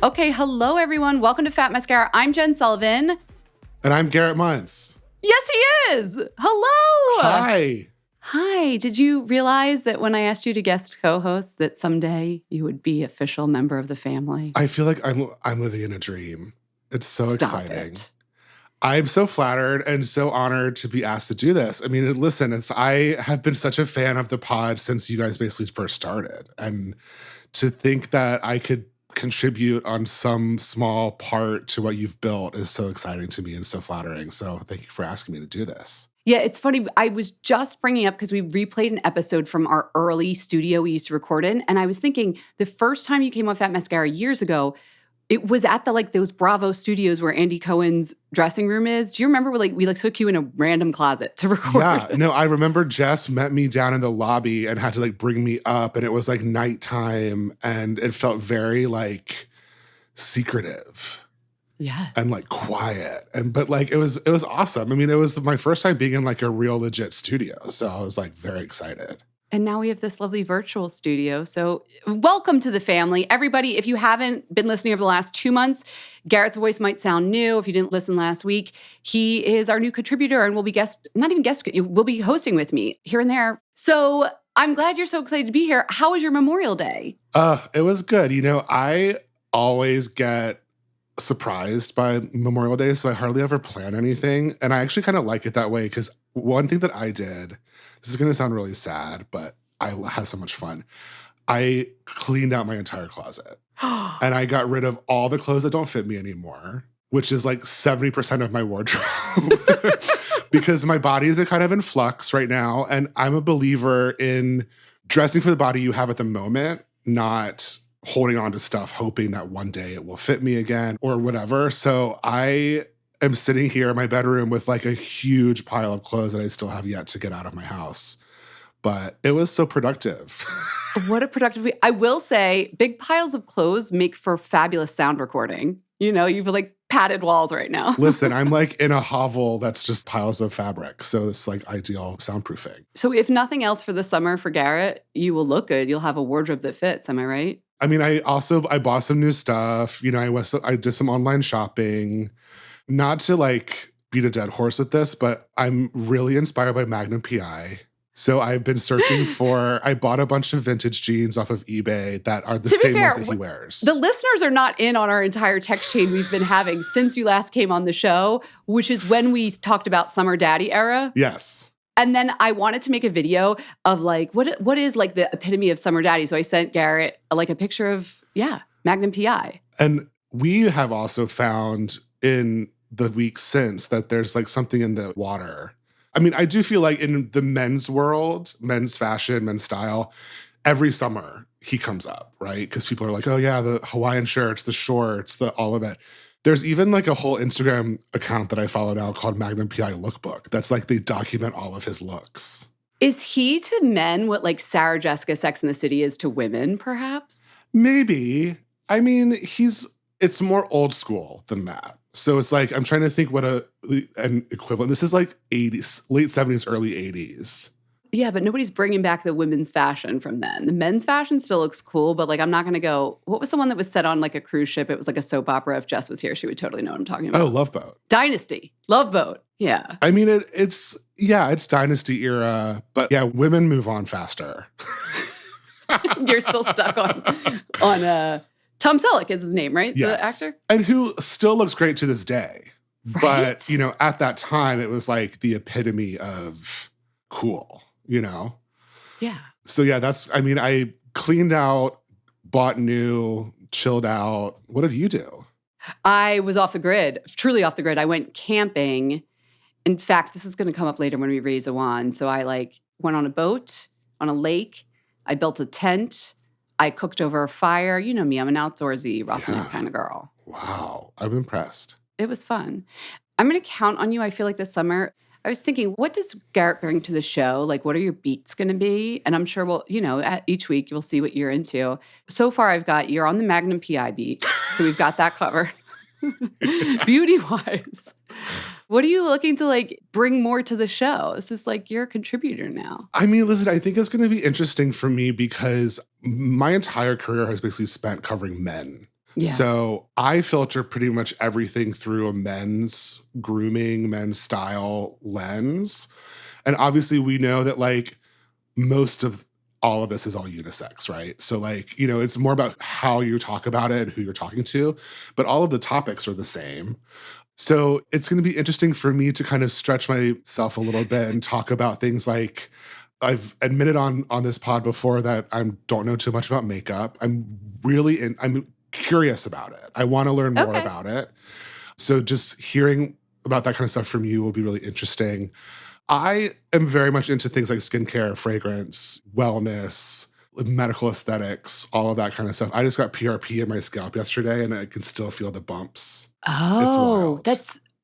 Okay, hello everyone. Welcome to Fat Mascara. I'm Jen Sullivan. And I'm Garrett Muntz. Yes, he is. Hello. Hi. Hi. Did you realize that when I asked you to guest co-host that someday you would be official member of the family? I feel like I'm living in a dream. It's so Stop exciting. It. I'm so flattered and so honored to be asked to do this. I mean, listen, I have been such a fan of the pod since you guys basically first started. And to think that I could contribute on some small part to what you've built is so exciting to me and so flattering. So thank you for asking me to do this. Yeah, it's funny. I was just bringing up because we replayed an episode from our early studio we used to record in. And I was thinking the first time you came on Fat Mascara years ago, it was at those Bravo studios where Andy Cohen's dressing room is. Do you remember we took you in a random closet to record? Yeah, no, I remember Jess met me down in the lobby and had to bring me up, and it was nighttime and it felt very secretive. Yes. And quiet. But it was awesome. I mean, it was my first time being in a real legit studio. So I was very excited. And now we have this lovely virtual studio. So welcome to the family. Everybody, if you haven't been listening over the last 2 months, Garrett's voice might sound new. If you didn't listen last week, he is our new contributor and will be will be hosting with me here and there. So I'm glad you're so excited to be here. How was your Memorial Day? It was good. I always get surprised by Memorial Day, so I hardly ever plan anything. And I actually kind of like it that way because one thing that I did, this is going to sound really sad, but I have so much fun. I cleaned out my entire closet and I got rid of all the clothes that don't fit me anymore, which is 70% of my wardrobe because my body is kind of in flux right now. And I'm a believer in dressing for the body you have at the moment, not holding on to stuff, hoping that one day it will fit me again or whatever. So I am sitting here in my bedroom with a huge pile of clothes that I still have yet to get out of my house. But it was so productive. What a productive week. I will say big piles of clothes make for fabulous sound recording. You've padded walls right now. Listen, I'm in a hovel that's just piles of fabric. So it's ideal soundproofing. So if nothing else for the summer for Garrett, you will look good. You'll have a wardrobe that fits. Am I right? I mean, I bought some new stuff. I did some online shopping. Not to beat a dead horse with this, but I'm really inspired by Magnum PI. So I've been searching I bought a bunch of vintage jeans off of eBay that are the same ones that he wears. The listeners are not in on our entire text chain we've been having since you last came on the show, which is when we talked about Summer Daddy era. Yes. And then I wanted to make a video of what is the epitome of Summer Daddy. So I sent Garrett a picture of, Magnum PI. And we have also found in the week since that there's something in the water. I mean, I do feel in the men's world, men's fashion, men's style, every summer he comes up, right? Because people are oh yeah, the Hawaiian shirts, the shorts, all of it. There's even a whole Instagram account that I follow now called Magnum PI Lookbook. That's they document all of his looks. Is he to men what Sarah Jessica Sex and the City is to women, perhaps? Maybe. I mean, it's more old school than that. So it's I'm trying to think what an equivalent. This is 80s, late 70s, early 80s. Yeah, but nobody's bringing back the women's fashion from then. The men's fashion still looks cool, but I'm not going to go. What was the one that was set on a cruise ship? It was a soap opera. If Jess was here, she would totally know what I'm talking about. Oh, Love Boat. Dynasty. Love Boat. Yeah. I mean, it's Dynasty era, but yeah, women move on faster. You're still stuck on Tom Selleck is his name, right? Yes. The actor? And who still looks great to this day. Right? But, at that time, it was the epitome of cool, Yeah. So yeah, I cleaned out, bought new, chilled out. What did you do? I was off the grid, truly off the grid. I went camping. In fact, this is going to come up later when we raise a wand. So I went on a boat, on a lake. I built a tent. I cooked over a fire. You know me, I'm an outdoorsy, roughneck kind of girl. Wow, I'm impressed. It was fun. I'm going to count on you, I feel this summer. I was thinking, what does Garrett bring to the show? What are your beats going to be? And I'm sure at each week you'll see what you're into. So far, you're on the Magnum PI beat. So we've got that covered. Beauty-wise. What are you looking to like bring more to the show? This is like you're a contributor now. I mean, listen, I think it's going to be interesting for me because my entire career has basically spent covering men. Yeah. So I filter pretty much everything through a men's grooming, men's style lens. And obviously we know that like most of all of this is all unisex, right? So like, you know, it's more about how you talk about it and who you're talking to, but all of the topics are the same. So it's going to be interesting for me to kind of stretch myself a little bit and talk about things like I've admitted on this pod before that I don't know too much about makeup. I'm curious about it. I want to learn more about it. So just hearing about that kind of stuff from you will be really interesting. I am very much into things like skincare, fragrance, wellness, medical aesthetics, all of that kind of stuff. I just got PRP in my scalp yesterday and I can still feel the bumps. It's wild.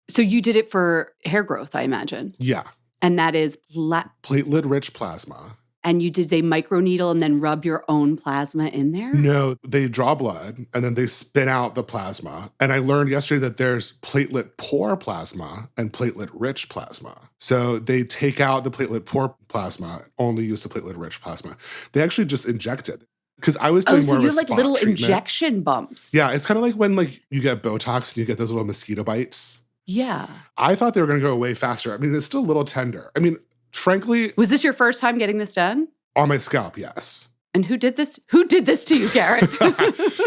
So you did it for hair growth, I imagine. Yeah. And that is platelet-rich plasma. And they microneedle and then rub your own plasma in there? No, they draw blood and then they spin out the plasma. And I learned yesterday that there's platelet-poor plasma and platelet-rich plasma. So they take out the platelet-poor plasma, only use the platelet-rich plasma. They actually just inject it. Because I was doing more of a spot like little treatment. Injection bumps. Yeah, it's kind of like when like you get Botox and you get those little mosquito bites. Yeah. I thought they were going to go way faster. I mean, it's still a little tender. I mean, frankly. Was this your first time getting this done? On my scalp, yes. And who did this? Who did this to you, Garrett?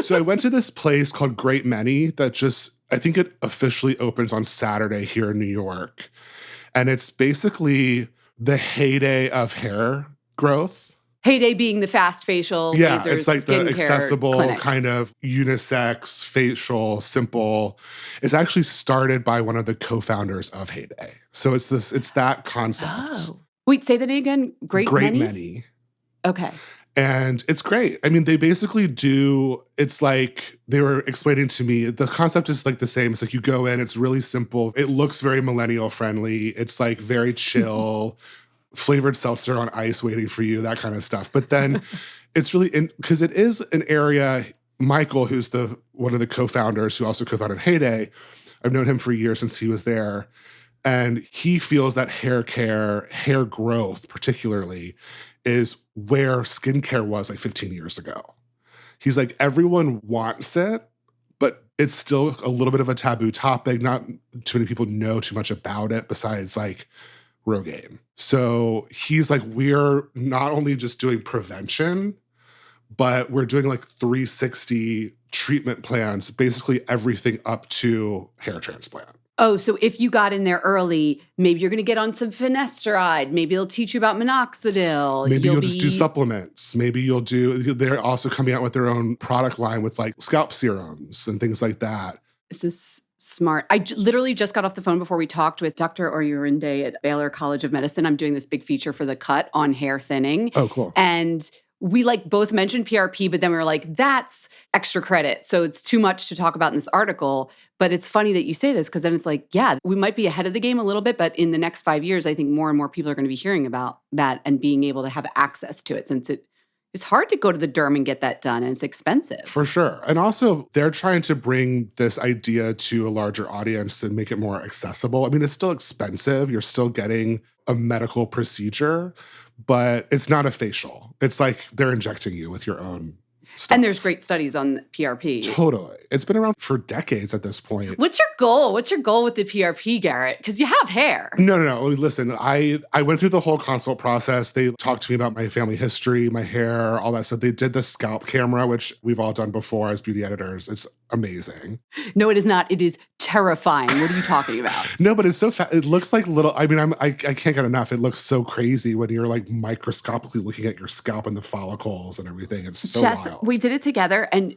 So I went to this place called Great Many that I think it officially opens on Saturday here in New York. And it's basically the heyday of hair growth. Heyday being the fast facial, lasers, it's like the accessible clinic. Kind of unisex, facial, simple. It's actually started by one of the co-founders of Heyday. So it's that concept. Oh. Wait, say the name again. Great Many. Okay. And it's great. I mean, they basically it's like they were explaining to me, the concept is like the same. It's like you go in, it's really simple. It looks very millennial friendly. It's like very chill. Flavored seltzer on ice waiting for you, that kind of stuff. But then it's really, because it is an area, Michael, who's one of the co-founders who also co-founded Heyday, I've known him for years since he was there. And he feels that hair care, hair growth particularly, is where skincare was like 15 years ago. He's like, everyone wants it, but it's still a little bit of a taboo topic. Not too many people know too much about it besides like Rogaine. So he's like, we're not only just doing prevention, but we're doing like 360 treatment plans, basically everything up to hair transplant. Oh, so if you got in there early, maybe you're going to get on some finasteride. Maybe they'll teach you about minoxidil. Maybe you'll just do supplements. Maybe they're also coming out with their own product line with like scalp serums and things like that. This is smart. I literally just got off the phone before we talked with Dr. Oyurinde at Baylor College of Medicine. I'm doing this big feature for The Cut on hair thinning. Oh, cool. And we like both mentioned PRP, but then we were like, that's extra credit. So it's too much to talk about in this article. But it's funny that you say this because then it's like, yeah, we might be ahead of the game a little bit, but in the next 5 years, I think more and more people are going to be hearing about that and being able to have access to it since it's hard to go to the derm and get that done, and it's expensive. For sure. And also, they're trying to bring this idea to a larger audience and make it more accessible. I mean, it's still expensive. You're still getting a medical procedure, but it's not a facial. It's like they're injecting you with your own stuff. And there's great studies on PRP. Totally. It's been around for decades at this point. What's your goal? What's your goal with the PRP, Garrett? Because you have hair. No. Listen, I went through the whole consult process. They talked to me about my family history, my hair, all that stuff. They did the scalp camera, which we've all done before as beauty editors. It's amazing. No, it is not. It is terrifying. What are you talking about? No, but it's so it looks like little, I mean, I can't get enough. It looks so crazy when you're like microscopically looking at your scalp and the follicles and everything. It's so wild. We did it together, and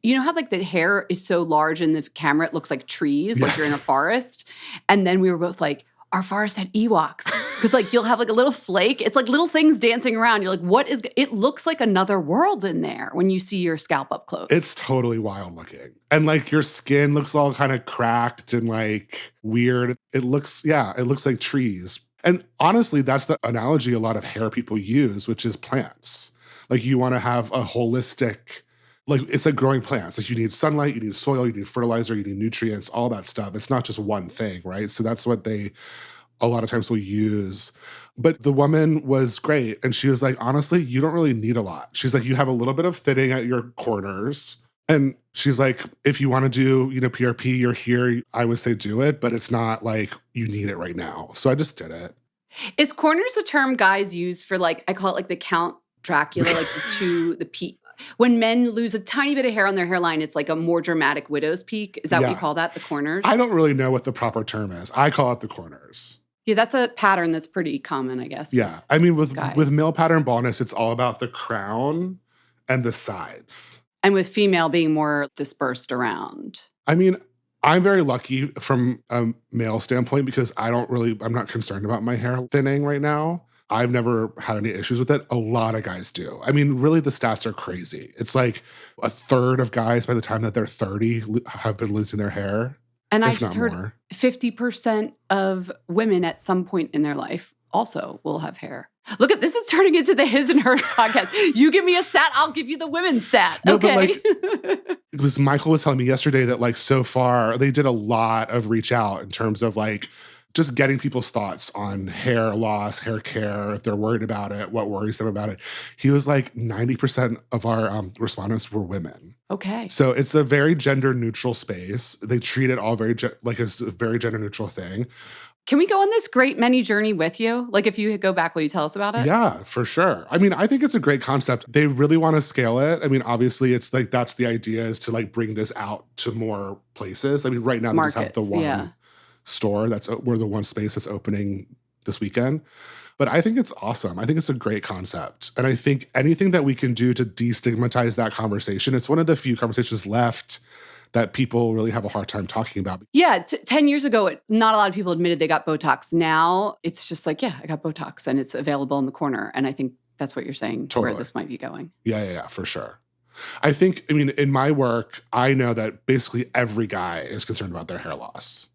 you know how like the hair is so large in the camera, it looks like trees, like you're in a forest. And then we were both like, our forest had Ewoks. Because like you'll have like a little flake. It's like little things dancing around. You're like, what is, it looks like another world in there when you see your scalp up close. It's totally wild looking. And like your skin looks all kind of cracked and like weird. It looks like trees. And honestly, that's the analogy a lot of hair people use, which is plants. Like you want to have a holistic, like it's like growing plants. Like you need sunlight, you need soil, you need fertilizer, you need nutrients, all that stuff. It's not just one thing, right? So that's what they a lot of times will use. But the woman was great. And she was like, honestly, you don't really need a lot. She's like, you have a little bit of thinning at your corners. And she's like, if you want to do, PRP, you're here, I would say do it, but it's not like you need it right now. So I just did it. Is corners a term guys use for like, I call it like the Count Dracula, like the peak? When men lose a tiny bit of hair on their hairline, it's like a more dramatic widow's peak. Is that what you call that, the corners? I don't really know what the proper term is. I call it the corners. Yeah, that's a pattern that's pretty common, I guess. Yeah. I mean, with male pattern baldness, it's all about the crown and the sides. And with female being more dispersed around. I mean, I'm very lucky from a male standpoint because I'm not concerned about my hair thinning right now. I've never had any issues with it. A lot of guys do. I mean, really, the stats are crazy. It's like a third of guys by the time that they're 30 have been losing their hair. And I just heard 50% of women at some point in their life also will have hair. Look at this is turning into the His and Hers podcast. You give me a stat, I'll give you the women's stat. No, okay. But Michael was telling me yesterday that like so far they did a lot of reach out in terms of like just getting people's thoughts on hair loss, hair care, if they're worried about it, what worries them about it. He was like 90% of our respondents were women. Okay. So it's a very gender neutral space. They treat it all like it's a very gender neutral thing. Can we go on this great many journey with you? Like if you go back, will you tell us about it? Yeah, for sure. I mean, I think it's a great concept. They really want to scale it. I mean, obviously it's like, that's the idea is to like bring this out to more places. I mean, right now they just have the one store we're the one space that's opening this weekend. But I think it's awesome. I think it's a great concept. And I think anything that we can do to destigmatize that conversation, it's one of the few conversations left that people really have a hard time talking about. Yeah, 10 years ago, not a lot of people admitted they got Botox. Now it's just like, yeah, I got Botox and it's available in the corner. And I think that's what you're saying, where this might be going. Yeah, for sure. I think, I mean, in my work, I know that basically every guy is concerned about their hair loss.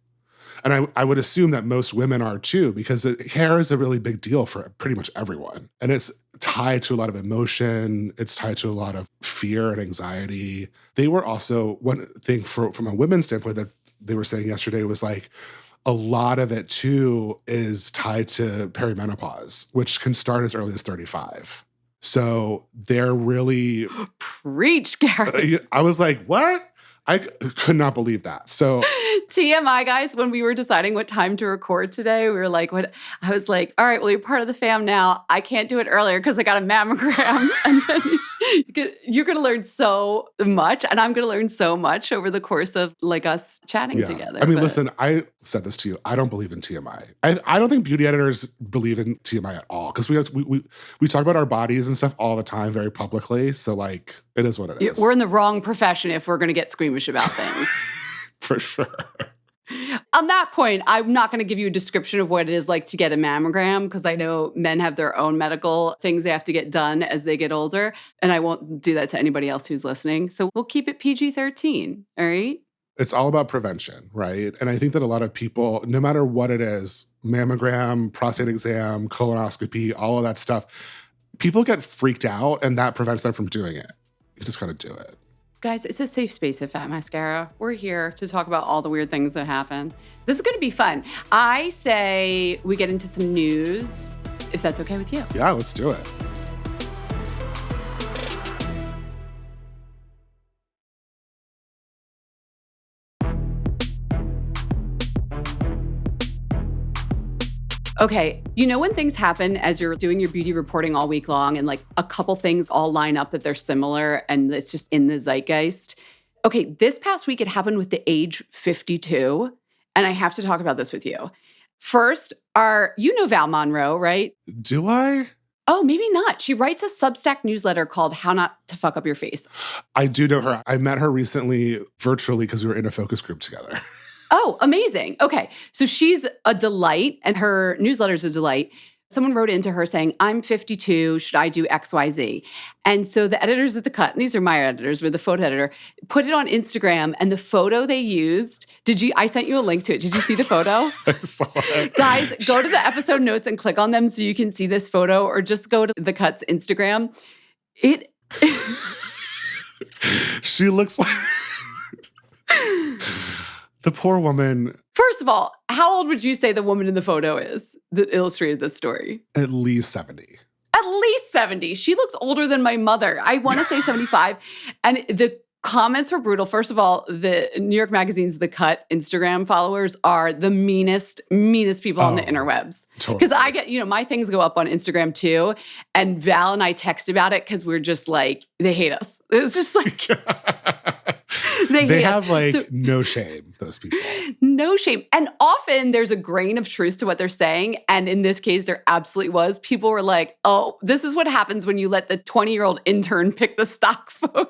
And I would assume that most women are too, because hair is a really big deal for pretty much everyone. And it's tied to a lot of emotion. It's tied to a lot of fear and anxiety. They were also, one thing from a women's standpoint that they were saying yesterday was like, a lot of it too is tied to perimenopause, which can start as early as 35. So they're really... Preach, Gary. I was like, what? I could not believe that. So TMI, guys, when we were deciding what time to record today, we were like, what? I was like, all right, well, you're part of the fam now. I can't do it earlier because I got a mammogram. And then you're going to learn so much. And I'm going to learn so much over the course of like us chatting together. I mean, listen, I said this to you. I don't believe in TMI. I don't think beauty editors believe in TMI at all because we talk about our bodies and stuff all the time very publicly. So like, it is what it is. We're in the wrong profession if we're going to get squeamish about things. For sure. On that point, I'm not going to give you a description of what it is like to get a mammogram because I know men have their own medical things they have to get done as they get older. And I won't do that to anybody else who's listening. So we'll keep it PG-13, all right? It's all about prevention, right? And I think that a lot of people, no matter what it is, mammogram, prostate exam, colonoscopy, all of that stuff, people get freaked out and that prevents them from doing it. You just got to do it. Guys, it's a safe space at Fat Mascara. We're here to talk about all the weird things that happen. This is going to be fun. I say we get into some news, if that's okay with you. Yeah, let's do it. Okay, you know when things happen as you're doing your beauty reporting all week long and like a couple things all line up that they're similar and it's just in the zeitgeist? Okay, this past week it happened with the age 52, and I have to talk about this with you. First, you know Val Monroe, right? Do I? Oh, maybe not. She writes a Substack newsletter called How Not to Fuck Up Your Face. I do know her. I met her recently virtually because we were in a focus group together. Oh, amazing. Okay. So she's a delight and her newsletter's a delight. Someone wrote into her saying, I'm 52, should I do XYZ? And so the editors at The Cut, and these are my editors, we're the photo editor, put it on Instagram, and the photo they used, I sent you a link to it. Did you see the photo? I saw it. Guys, go to the episode notes and click on them so you can see this photo, or just go to The Cut's Instagram. She looks like the poor woman. First of all, how old would you say the woman in the photo is that illustrated this story? At least 70. At least 70. She looks older than my mother. I want to say 75. And the comments were brutal. First of all, the New York Magazine's The Cut Instagram followers are the meanest people on the interwebs. Totally. Because I get, my things go up on Instagram too. And Val and I text about it because we're just like, they hate us. It's just like, they have no shame, those people. No shame. And often there's a grain of truth to what they're saying. And in this case, there absolutely was. People were like, oh, this is what happens when you let the 20-year-old intern pick the stock photo.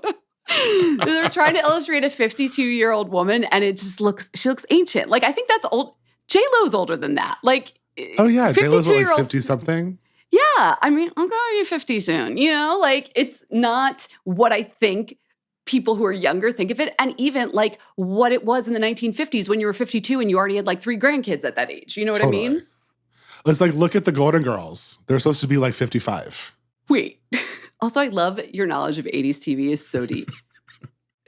They're trying to illustrate a 52-year-old woman, and she looks ancient. Like, I think that's old. J-Lo's older than that. Like, oh yeah, J-Lo's like 50-something. Yeah, I mean, I'm going to be 50 soon. Like, it's not what I think people who are younger think of it, and even like what it was in the 1950s when you were 52 and you already had like 3 grandkids at that age. You know what I mean? It's like, look at the Golden Girls. They're supposed to be like 55. Wait. Also, I love your knowledge of 80s TV is so deep.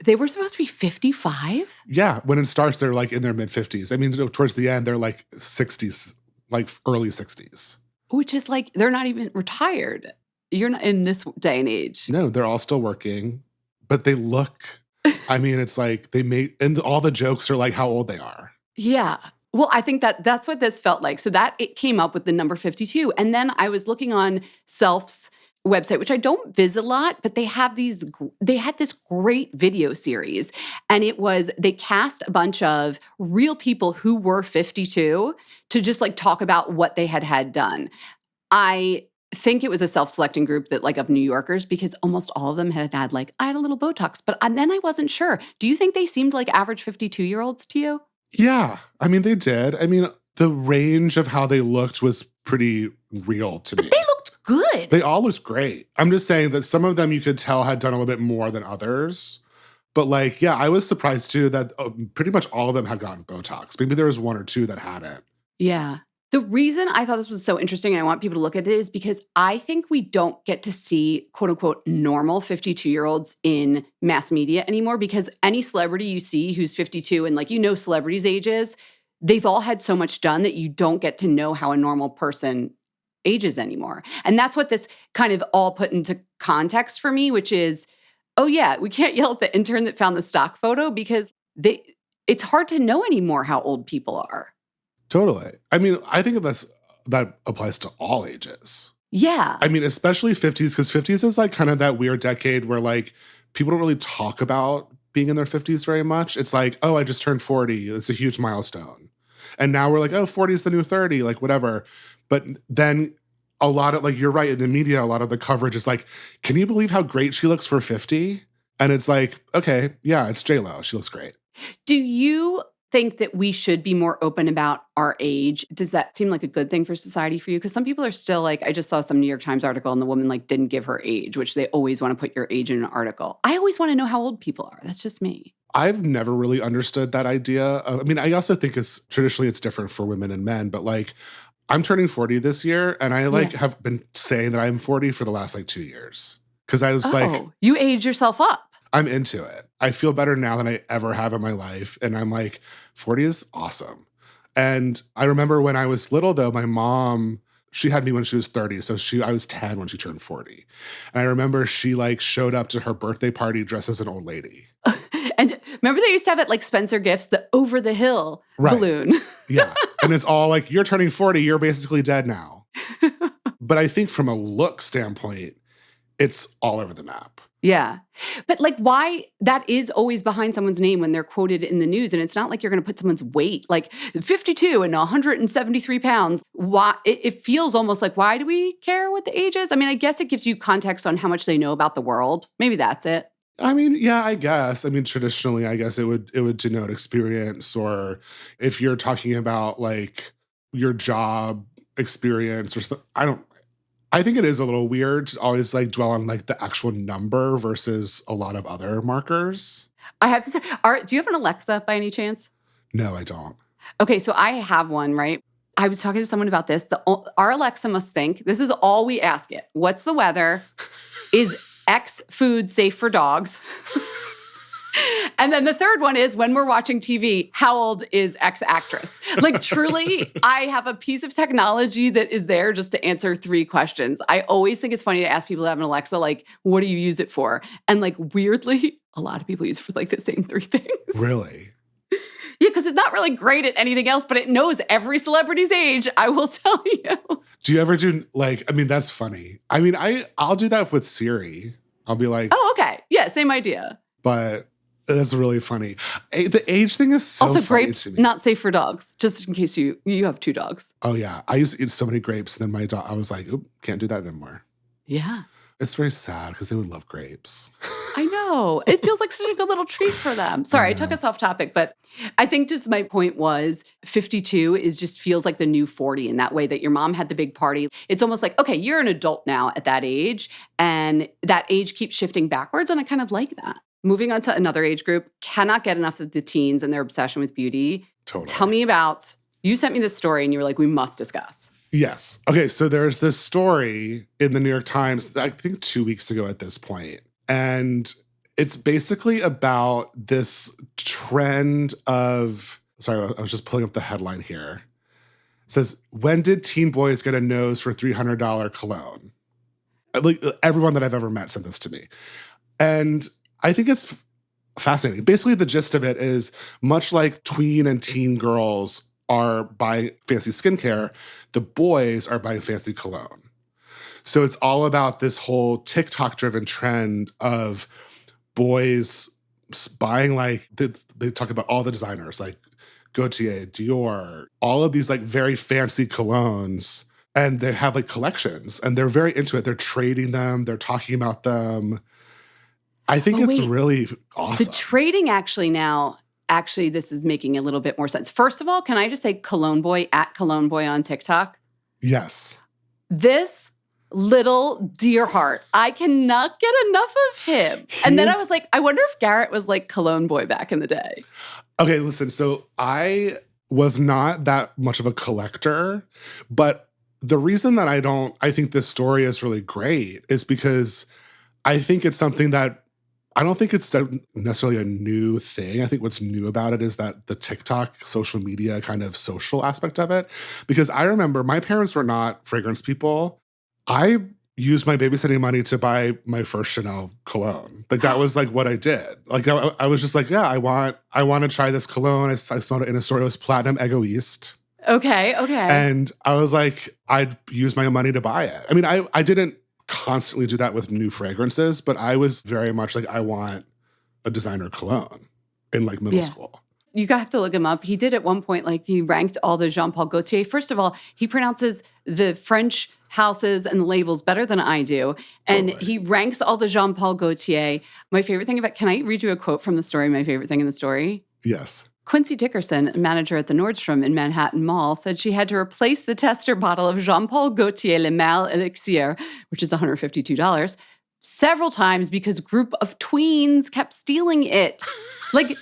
They were supposed to be 55? Yeah. When it starts, they're like in their mid-50s. I mean, towards the end, they're like 60s, like early 60s. Which is like, they're not even retired. You're not in this day and age. No, they're all still working. But they look, I mean, it's like and all the jokes are like how old they are. Yeah. Well, I think that's what this felt like. So it came up with the number 52. And then I was looking on Self's website, which I don't visit a lot, but they had this great video series. And they cast a bunch of real people who were 52 to just like talk about what they had done. I think it was a self-selecting group that like of New Yorkers, because almost all of them had like, I had a little Botox, but then I wasn't sure. Do you think they seemed like average 52-year-olds to you? Yeah. I mean, they did. I mean, the range of how they looked was pretty real to me. But they looked good. They all looked great. I'm just saying that some of them you could tell had done a little bit more than others. But like, yeah, I was surprised too that pretty much all of them had gotten Botox. Maybe there was 1 or 2 that hadn't. Yeah. The reason I thought this was so interesting and I want people to look at it is because I think we don't get to see quote unquote normal 52-year-olds in mass media anymore, because any celebrity you see who's 52 and like, celebrities' ages, they've all had so much done that you don't get to know how a normal person ages anymore. And that's what this kind of all put into context for me, which is, oh yeah, we can't yell at the intern that found the stock photo because it's hard to know anymore how old people are. Totally. I mean, I think that applies to all ages. Yeah. I mean, especially 50s, because 50s is like kind of that weird decade where like people don't really talk about being in their 50s very much. It's like, oh, I just turned 40. It's a huge milestone. And now we're like, oh, 40 is the new 30, like whatever. But then a lot of, like, you're right, in the media, a lot of the coverage is like, can you believe how great she looks for 50? And it's like, okay, yeah, it's J-Lo. She looks great. Do you think that we should be more open about our age? Does that seem like a good thing for society for you? Because some people are still like, I just saw some New York Times article and the woman like didn't give her age, which they always want to put your age in an article. I always want to know how old people are. That's just me. I've never really understood that idea. I mean, I also think traditionally it's different for women and men, but like I'm turning 40 this year and I have been saying that I'm 40 for the last like 2 years. Because I was like, you age yourself up. I'm into it. I feel better now than I ever have in my life. And I'm like, 40 is awesome. And I remember when I was little, though, my mom, she had me when she was 30. So I was 10 when she turned 40. And I remember she like showed up to her birthday party dressed as an old lady. And remember they used to have at like Spencer Gifts, the over the hill balloon. Yeah. And it's all like, you're turning 40, you're basically dead now. But I think from a look standpoint, it's all over the map. Yeah. But like why that is always behind someone's name when they're quoted in the news. And it's not like you're going to put someone's weight, like 52 and 173 pounds. Why it feels almost like, why do we care what the age is? I mean, I guess it gives you context on how much they know about the world. Maybe that's it. I mean, yeah, I guess. I mean, traditionally, I guess it would denote experience, or if you're talking about like your job experience or something. I think it is a little weird to always like dwell on like the actual number versus a lot of other markers. I have to say, do you have an Alexa by any chance? No, I don't. Okay, so I have one, right? I was talking to someone about this. Our Alexa must think, this is all we ask it. What's the weather? Is X food safe for dogs. And then the third one is when we're watching TV, how old is X actress? Like truly, I have a piece of technology that is there just to answer 3 questions. I always think it's funny to ask people that have an Alexa, like, what do you use it for? And like weirdly, a lot of people use it for like the same 3 things. Really? Yeah, because it's not really great at anything else, but it knows every celebrity's age, I will tell you. Do you ever do that's funny. I mean, I'll do that with Siri. I'll be like, Oh, okay. Yeah, same idea. but that's really funny. The age thing is so Also, funny grapes, to me. not safe for dogs, just in case you have 2 dogs. Oh yeah. I used to eat so many grapes, and then my dog, I was like, oop, can't do that anymore. Yeah. It's very sad because they would love grapes. I know. It feels like such a good little treat for them. Sorry, I took us off topic, but I think just my point was 52 just feels like the new 40 in that way that your mom had the big party. It's almost like, okay, you're an adult now at that age, and that age keeps shifting backwards, and I kind of like that. Moving on to another age group, cannot get enough of the teens and their obsession with beauty. Totally. Tell me about, you sent me this story and you were like, we must discuss. Yes. Okay, so there's this story in the New York Times, I think 2 weeks ago at this point. And it's basically about this trend of, sorry, I was just pulling up the headline here. It says, when did teen boys get a nose for $300 cologne? Like everyone that I've ever met sent this to me. And I think it's fascinating. Basically, the gist of it is much like tween and teen girls are buying fancy skincare, the boys are buying fancy cologne. So it's all about this whole TikTok-driven trend of boys buying like, they talk about all the designers like Gaultier, Dior, all of these like very fancy colognes, and they have like collections and they're very into it. They're trading them, they're talking about them. I think it's really awesome. The trading actually, this is making a little bit more sense. First of all, can I just say Cologne Boy at Cologne Boy on TikTok? Yes. This little dear heart, I cannot get enough of him. And then I was like, I wonder if Garrett was like Cologne Boy back in the day. Okay, listen, so I was not that much of a collector, but the reason that I think this story is really great is because I think it's something that I don't think it's necessarily a new thing. I think what's new about it is that the TikTok social media kind of social aspect of it. Because I remember my parents were not fragrance people. I used my babysitting money to buy my first Chanel cologne. Like that was like what I did. Like I was just like, yeah, I want to try this cologne. I smelled it in a store. It was Platinum Egoiste. Okay. And I was like, I'd use my money to buy it. I mean, I didn't constantly do that with new fragrances, but I was very much like, I want a designer cologne in like middle school. You have to look him up. He did at one point, like he ranked all the Jean Paul Gaultier. First of all, he pronounces the French houses and the labels better than I do. And he ranks all the Jean Paul Gaultier. My favorite thing about, can I read you a quote from the story? My favorite thing in the story? Yes. Quincy Dickerson, a manager at the Nordstrom in Manhattan Mall, said she had to replace the tester bottle of Jean Paul Gaultier Le Mal Elixir, which is $152, several times because a group of tweens kept stealing it. Like,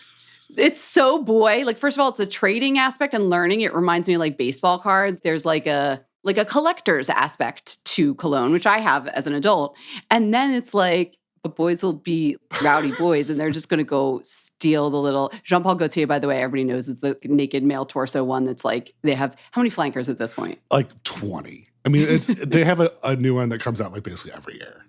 it's so boy. Like, first of all, it's a trading aspect and learning. It reminds me of like baseball cards. There's like a collector's aspect to cologne, which I have as an adult. And then it's like, the boys will be rowdy boys and they're just going to go steal the little Jean Paul Gaultier, by the way, everybody knows is the naked male torso one that's like, they have how many flankers at this point? Like 20. I mean, they have a new one that comes out like basically every year.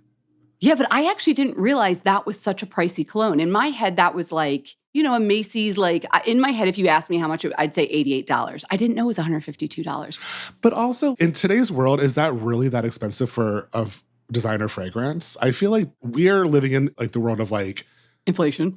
Yeah, but I actually didn't realize that was such a pricey cologne. In my head, that was like, you know, a Macy's, like in my head, if you asked me how much, I'd say $88. I didn't know it was $152. But also in today's world, is that really that expensive of designer fragrance? I feel like we're living in like the world of like inflation.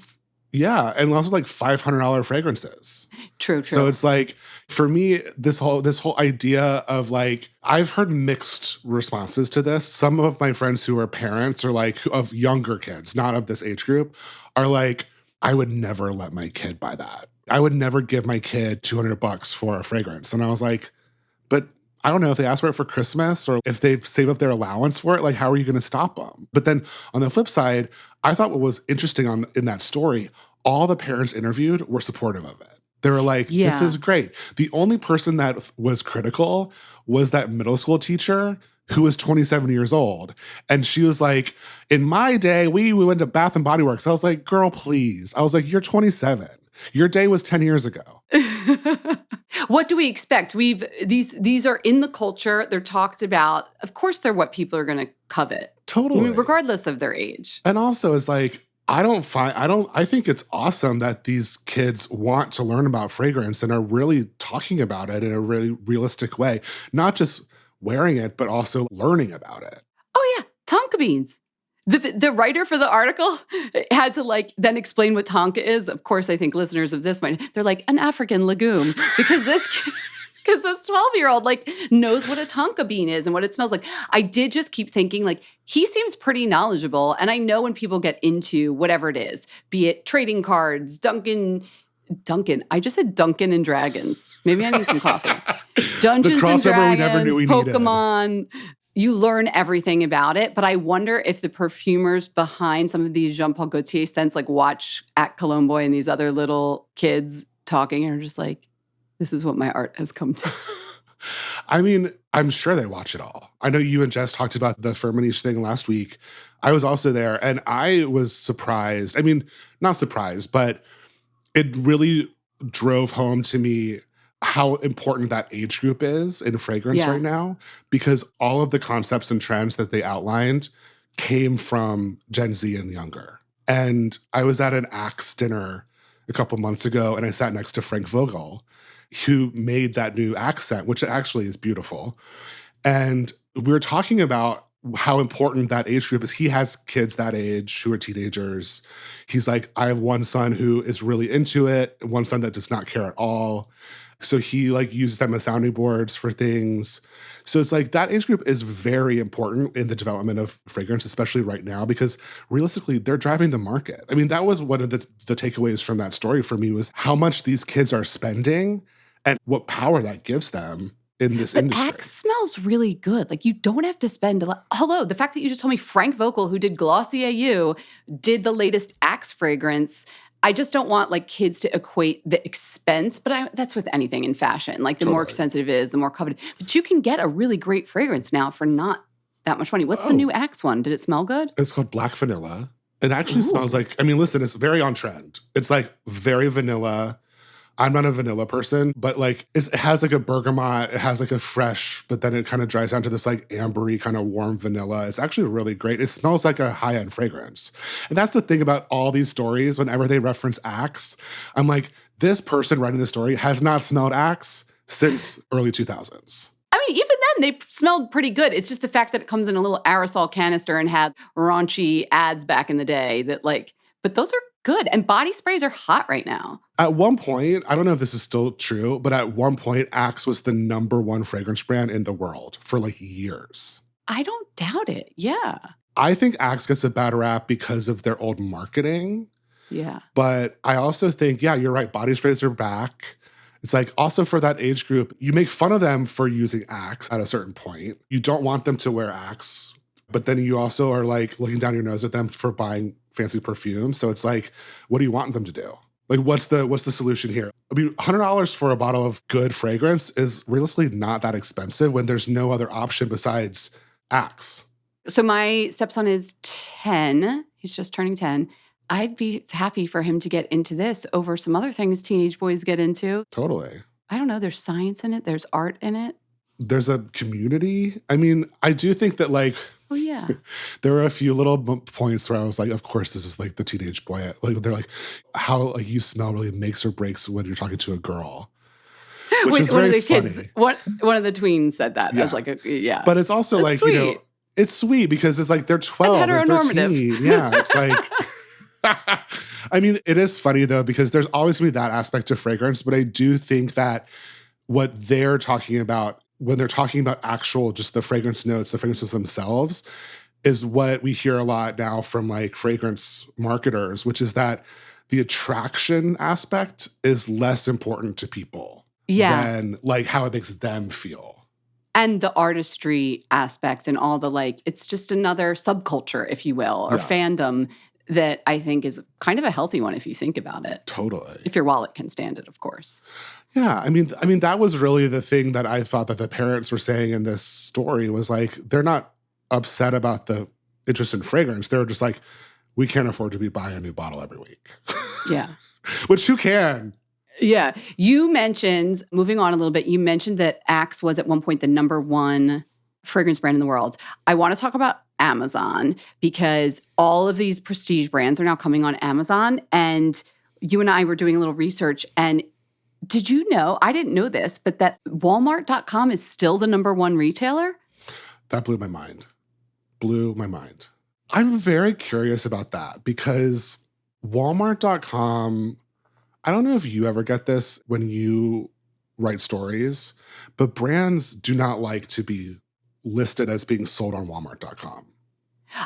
Yeah, and also like $500 fragrances. True. So it's like, for me, this whole idea of like, I've heard mixed responses to this. Some of my friends who are parents or like of younger kids, not of this age group, are like, I would never let my kid buy that. I would never give my kid $200 for a fragrance. And I was like, but I don't know if they ask for it for Christmas or if they save up their allowance for it, like how are you going to stop them? But then on the flip side, I thought what was interesting in that story, all the parents interviewed were supportive of it. They were like, this is great. The only person that was critical was that middle school teacher who was 27 years old. And she was like, in my day, we went to Bath and Body Works. I was like, girl, please. I was like, you're 27. Your day was 10 years ago. What do we expect? These are in the culture. They're talked about. Of course, they're what people are going to covet. Totally. I mean, regardless of their age. And also, it's like, I think it's awesome that these kids want to learn about fragrance and are really talking about it in a really realistic way. Not just wearing it, but also learning about it. Oh yeah, tonka beans. The writer for the article had to then explain what tonka is. Of course, I think listeners of this they're like, an African legume, because this 12-year-old knows what a tonka bean is and what it smells like. I did just keep thinking he seems pretty knowledgeable, and I know when people get into whatever it is, be it trading cards, Duncan. I just said Duncan and Dragons. Maybe I need some coffee. Dungeons and Dragons, we never knew we Pokemon. Needed. You learn everything about it, but I wonder if the perfumers behind some of these Jean Paul Gaultier scents watch at Cologne Boy and these other little kids talking and are just like, this is what my art has come to. I mean, I'm sure they watch it all. I know you and Jess talked about the Firmenich thing last week. I was also there, and I was surprised. I mean, not surprised, but it really drove home to me how important that age group is in fragrance right now, because all of the concepts and trends that they outlined came from Gen Z and younger. And I was at an Axe dinner a couple months ago, and I sat next to Frank Vogel, who made that new Axe scent, which actually is beautiful. And we were talking about how important that age group is. He has kids that age who are teenagers. He's like, I have one son who is really into it, and one son that does not care at all. So he uses them as sounding boards for things. So it's that age group is very important in the development of fragrance, especially right now, because realistically, they're driving the market. I mean, that was one of the takeaways from that story for me, was how much these kids are spending and what power that gives them in this industry. Axe smells really good. You don't have to spend a lot. Hello, the fact that you just told me Frank Vogel, who did Glossier You, did the latest Axe fragrance. I just don't want kids to equate the expense, but that's with anything in fashion. The more expensive it is, the more coveted. But you can get a really great fragrance now for not that much money. What's the new Axe one? Did it smell good? It's called Black Vanilla. It actually smells listen, it's very on trend. It's very vanilla. I'm not a vanilla person, but it has a bergamot, it has a fresh, but then it kind of dries down to this ambery kind of warm vanilla. It's actually really great. It smells like a high-end fragrance. And that's the thing about all these stories. Whenever they reference Axe, I'm like, this person writing this story has not smelled Axe since early 2000s. I mean, even then, they smelled pretty good. It's just the fact that it comes in a little aerosol canister and had raunchy ads back in the day that but those are good. And body sprays are hot right now. At one point, I don't know if this is still true, but at one point, Axe was the #1 fragrance brand in the world for years. I don't doubt it. Yeah. I think Axe gets a bad rap because of their old marketing. Yeah. But I also think, yeah, you're right. Body sprays are back. It's also for that age group, you make fun of them for using Axe at a certain point. You don't want them to wear Axe, but then you also are looking down your nose at them for buying fancy perfume. So it's what do you want them to do? What's the solution here? I mean, $100 for a bottle of good fragrance is realistically not that expensive when there's no other option besides Axe. So my stepson is 10. He's just turning 10. I'd be happy for him to get into this over some other things teenage boys get into. Totally. I don't know. There's science in it. There's art in it. There's a community. I mean, I do think that oh yeah, there were a few little points where I was of course this is the teenage boy. They're how you smell really makes or breaks when you're talking to a girl. Which is very funny. Kids, one of the tweens said that. Yeah. I was yeah. But it's also sweet. It's sweet because it's they're 12 or 13. Yeah, it's I mean, it is funny though, because there's always going to be that aspect to fragrance, but I do think that what they're talking about when they're talking about actual, just the fragrance notes, the fragrances themselves, is what we hear a lot now from fragrance marketers, which is that the attraction aspect is less important to people than how it makes them feel. And the artistry aspect and all the it's just another subculture, if you will, or fandom that I think is kind of a healthy one if you think about it. Totally. If your wallet can stand it, of course. Yeah, I mean, that was really the thing that I thought that the parents were saying in this story was like, they're not upset about the interest in fragrance. They're just like, we can't afford to be buying a new bottle every week. Yeah. Which who can? Yeah. You mentioned, moving on a little bit, you mentioned that Axe was at one point the #1 fragrance brand in the world. I want to talk about Amazon because all of these prestige brands are now coming on Amazon. And you and I were doing a little research. And did you know, I didn't know this, but that Walmart.com is still the #1 retailer? That blew my mind. Blew my mind. I'm very curious about that because Walmart.com, I don't know if you ever get this when you write stories, but brands do not like to be listed as being sold on Walmart.com.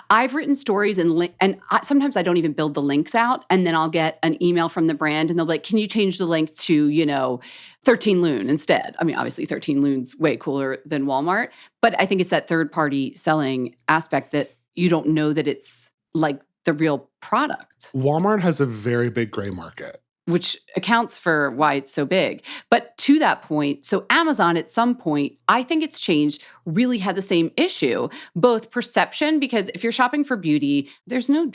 I've written stories and sometimes I don't even build the links out, and then I'll get an email from the brand and they'll be like, can you change the link to, 13 Loon instead? I mean, obviously 13 Loon's way cooler than Walmart, but I think it's that third-party selling aspect that you don't know that it's like the real product. Walmart has a very big gray market, which accounts for why it's so big. But to that point, so Amazon at some point, I think it's changed, really had the same issue, both perception, because if you're shopping for beauty, there's no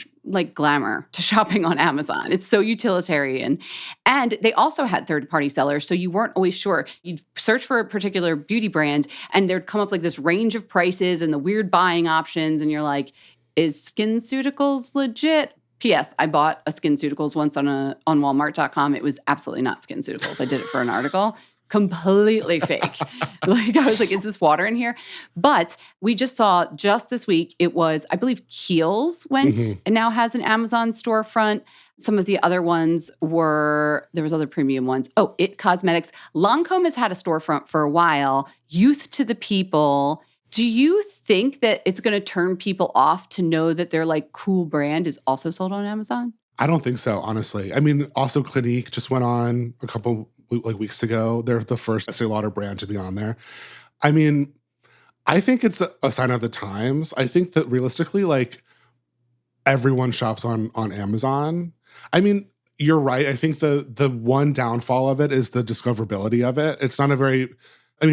glamour to shopping on Amazon. It's so utilitarian. And they also had third-party sellers, so you weren't always sure. You'd search for a particular beauty brand and there'd come up like this range of prices and the weird buying options. And you're like, is SkinCeuticals legit? P.S. I bought a SkinCeuticals once on Walmart.com. It was absolutely not SkinCeuticals. I did it for an article. Completely fake. I was like, is this water in here? But we just saw just this week, it was, I believe Kiehl's went and now has an Amazon storefront. Some of the other ones there was other premium ones. Oh, It Cosmetics. Lancome has had a storefront for a while. Youth to the People. Do you think that it's going to turn people off to know that their cool brand is also sold on Amazon? I don't think so, honestly. I mean, also Clinique just went on a couple weeks ago. They're the first Estee Lauder brand to be on there. I mean, I think it's a sign of the times. I think that realistically, everyone shops on Amazon. I mean, you're right. I think the one downfall of it is the discoverability of it. It's not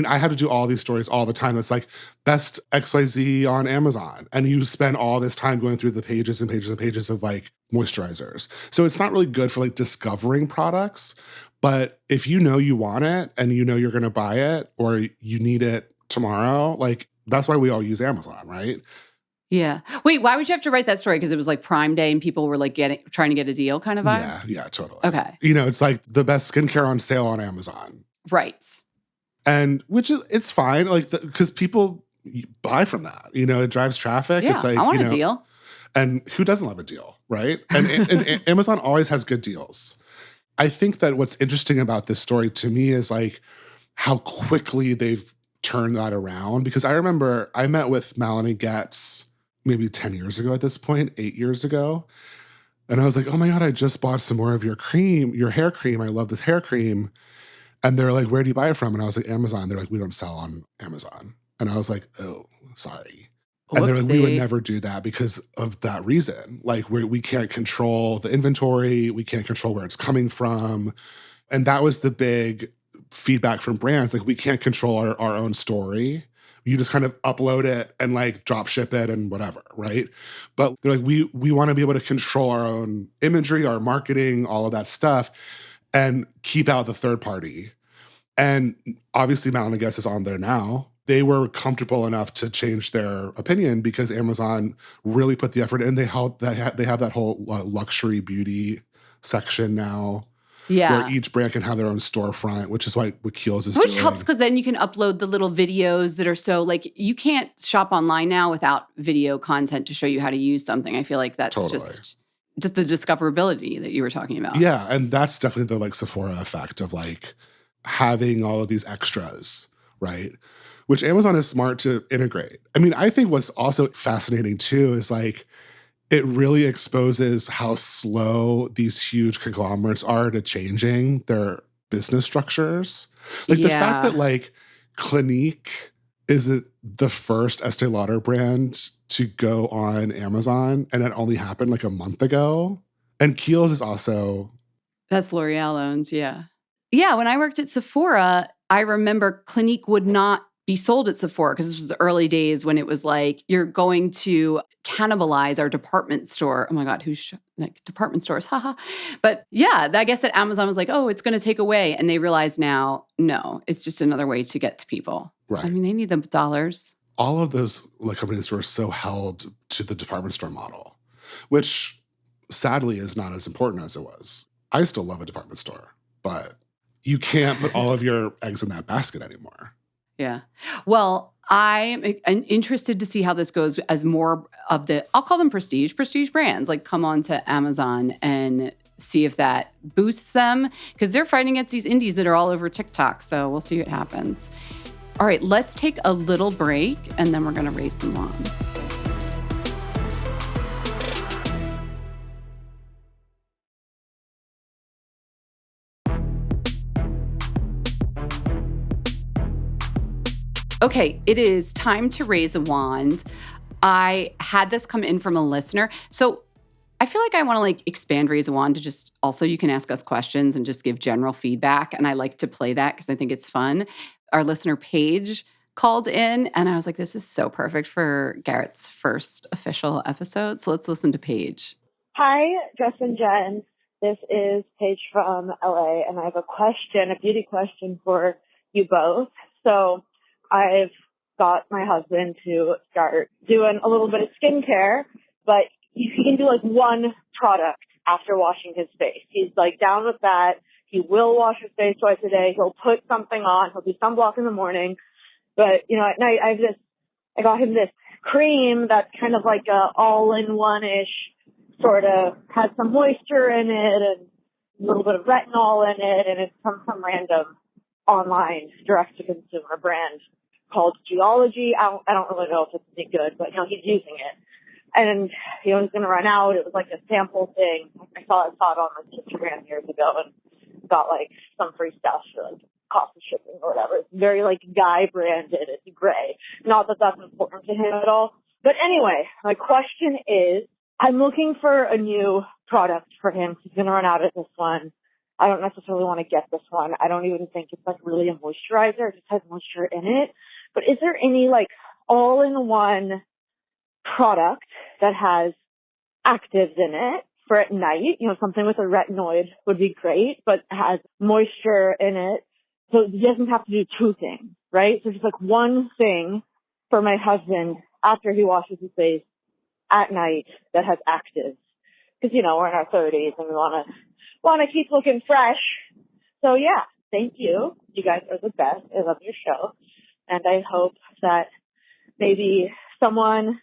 I have to do all these stories all the time. It's like best XYZ on Amazon. And you spend all this time going through the pages and pages and pages of moisturizers. So it's not really good for discovering products. But if you know you want it and you know you're going to buy it or you need it tomorrow, that's why we all use Amazon, right? Yeah. Wait, why would you have to write that story? Because it was Prime Day and people were trying to get a deal kind of vibes? Yeah, totally. Okay. It's like the best skincare on sale on Amazon. Right. And it's fine, because people buy from that. It drives traffic. Yeah, it's I want a deal. And who doesn't love a deal, right? And Amazon always has good deals. I think that what's interesting about this story to me is how quickly they've turned that around. Because I remember I met with Melanie Getz maybe 10 years ago at this point, 8 years ago. And I was like, oh my God, I just bought some more of your hair cream. I love this hair cream. And they're like, where do you buy it from? And I was like, Amazon. They're like, we don't sell on Amazon. And I was like, oh, sorry. Whoopsie. And they're like, we would never do that because of that reason. We can't control the inventory. We can't control where it's coming from. And that was the big feedback from brands. We can't control our own story. You just kind of upload it and drop ship it and whatever, right? But they're like, we want to be able to control our own imagery, our marketing, all of that stuff, and keep out the third party. And obviously Melanie Getz is on there now. They were comfortable enough to change their opinion because Amazon really put the effort in. They have that whole luxury beauty section now. Yeah. Where each brand can have their own storefront, which is what Kiehl's is doing. Which helps because then you can upload the little videos that are so you can't shop online now without video content to show you how to use something. I feel like that's totally. just the discoverability that you were talking about. Yeah, and that's definitely the Sephora effect of having all of these extras, right? Which Amazon is smart to integrate. I mean, I think what's also fascinating too is it really exposes how slow these huge conglomerates are to changing their business structures. The fact that Clinique is it the first Estee Lauder brand to go on Amazon, and it only happened like a month ago. And Kiehl's is also... That's L'Oreal owns, yeah. Yeah, when I worked at Sephora, I remember Clinique would not be sold at Sephora because this was the early days when it was like, you're going to cannibalize our department store. Oh my God, like department stores, haha. But yeah, I guess that Amazon was like, oh, it's going to take away. And they realize now, no, it's just another way to get to people. Right. I mean, they need the dollars. All of those like companies were so held to the department store model, which sadly is not as important as it was. I still love a department store, but you can't put all of your eggs in that basket anymore. Yeah. Well, I'm interested to see how this goes as more of I'll call them prestige brands, like come on to Amazon and see if that boosts them, because they're fighting against these indies that are all over TikTok. So we'll see what happens. All right, let's take a little break and then we're going to raise some wands. Okay, it is time to raise a wand. I had this come in from a listener. So I feel like I want to like expand raise a wand to just also you can ask us questions and just give general feedback. And I like to play that because I think it's fun. Our listener Paige called in and I was like, this is so perfect for Garrett's first official episode. So let's listen to Paige. Hi, Jess and Jen. This is Paige from LA and I have a beauty question for you both. So I've got my husband to start doing a little bit of skincare, but he can do like one product after washing his face. He's like down with that. He will wash his face twice a day. He'll put something on. He'll do sunblock in the morning. But, you know, at night I got him this cream that's kind of like a all-in-one-ish, sort of has some moisture in it and a little bit of retinol in it. And it's from some random online direct-to-consumer brand called Geology. I don't really know if it's any good, but, you know, he's using it. And, you know, he's going to run out. It was like a sample thing. I saw it on like Instagram years ago and got like some free stuff for like cost of shipping or whatever. It's very like guy branded. It's gray. Not that that's important to him at all. But anyway, my question is, I'm looking for a new product for him. He's going to run out of this one. I don't necessarily want to get this one. I don't even think it's like really a moisturizer. It just has moisture in it. But is there any like all-in-one product that has actives in it for at night? You know, something with a retinoid would be great, but has moisture in it. So he doesn't have to do two things, right? So just like one thing for my husband after he washes his face at night that has actives. Because, you know, we're in our 30s and we want to keep looking fresh. So yeah, thank you. You guys are the best. I love your show. And I hope that maybe someone,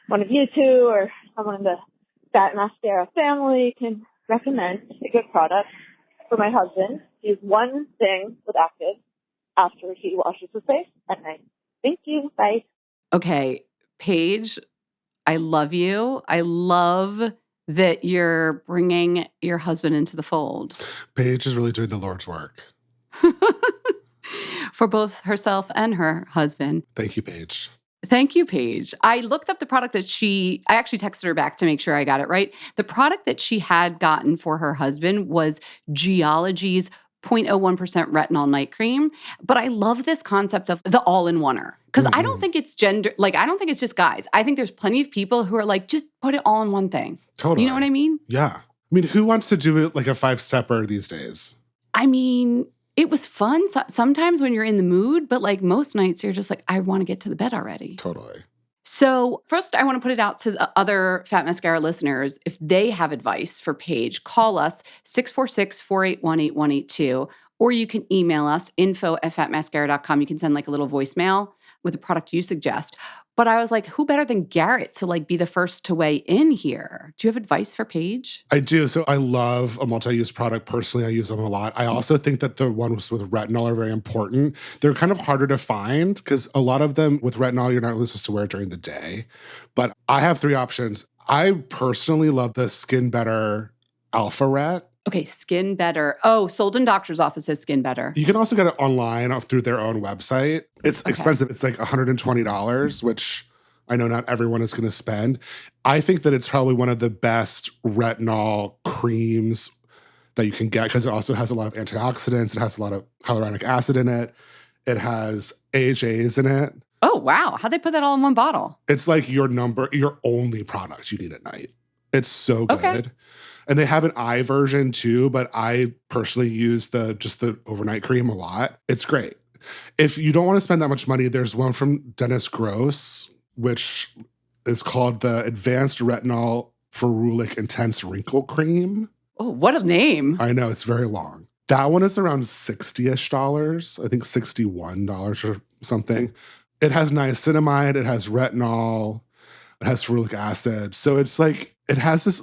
one of you two or someone in the Fat Mascara family can recommend a good product for my husband. Use one thing with active after he washes his face at night. Thank you. Bye. Okay, Paige, I love you. I love that you're bringing your husband into the fold. Paige is really doing the Lord's work. For both herself and her husband. Thank you, Paige. Thank you, Paige. I looked up the product that I actually texted her back to make sure I got it right. The product that she had gotten for her husband was Geology's 0.01% retinol night cream. But I love this concept of the all-in-oneer. Because I don't think it's I don't think it's just guys. I think there's plenty of people who are like, just put it all in one thing. Totally. You know what I mean? Yeah. I mean, who wants to do it like a 5-stepper these days? I mean, it was fun sometimes when you're in the mood, but like most nights you're just like, I want to get to the bed already. Totally. So first, I want to put it out to the other Fat Mascara listeners. If they have advice for Paige, call us 646-481-8182, or you can email us info@fatmascara.com. You can send like a little voicemail with a product you suggest. But I was like, who better than Garrett to like be the first to weigh in here? Do you have advice for Paige? I do. So I love a multi-use product. Personally, I use them a lot. I also think that the ones with retinol are very important. They're kind of harder to find because a lot of them with retinol, you're not really supposed to wear during the day. But I have 3 options. I personally love the Skin Better Alpha Ret. Okay, Skin Better. Oh, sold in doctor's offices, Skin Better. You can also get it online through their own website. It's expensive. It's like $120, which I know not everyone is going to spend. I think that it's probably one of the best retinol creams that you can get because it also has a lot of antioxidants. It has a lot of hyaluronic acid in it. It has AHAs in it. Oh, wow. How'd they put that all in one bottle? It's like your only product you need at night. It's so good. Okay. And they have an eye version too, but I personally use just the overnight cream a lot. It's great. If you don't want to spend that much money, there's one from Dennis Gross, which is called the Advanced Retinol Ferulic Intense Wrinkle Cream. Oh, what a name. I know, it's very long. That one is around $60-ish, I think $61 or something. It has niacinamide, it has retinol, it has ferulic acid. So it's like, it has this,